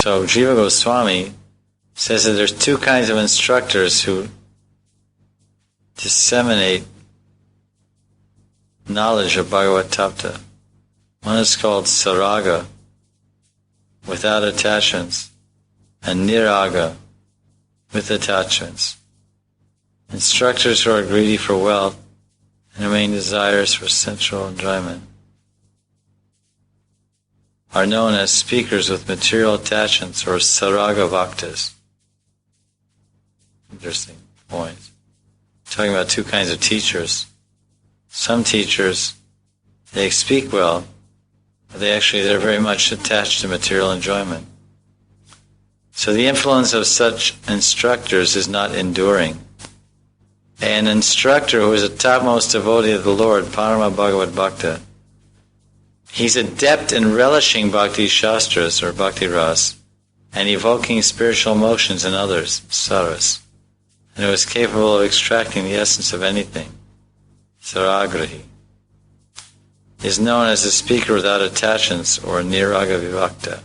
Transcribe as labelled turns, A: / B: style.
A: So Jiva Goswami says that there's two kinds of instructors who disseminate knowledge of Bhagavad Tapta. One is called Saraga, without attachments, and Niraga, with attachments. Instructors who are greedy for wealth and remain desirous for sensual enjoyment are known as speakers with material attachments, or Saraga Bhaktas. Interesting point. Talking about two kinds of teachers. Some teachers, they speak well, but they're very much attached to material enjoyment. So the influence of such instructors is not enduring. An instructor who is a topmost devotee of the Lord, Parama Bhagavad Bhakta, he's adept in relishing Bhakti Shastras, or Bhakti Ras, and evoking spiritual emotions in others, Saras, and who is capable of extracting the essence of anything, Saragrahi, is known as a speaker without attachments, or Niraga Vivakta.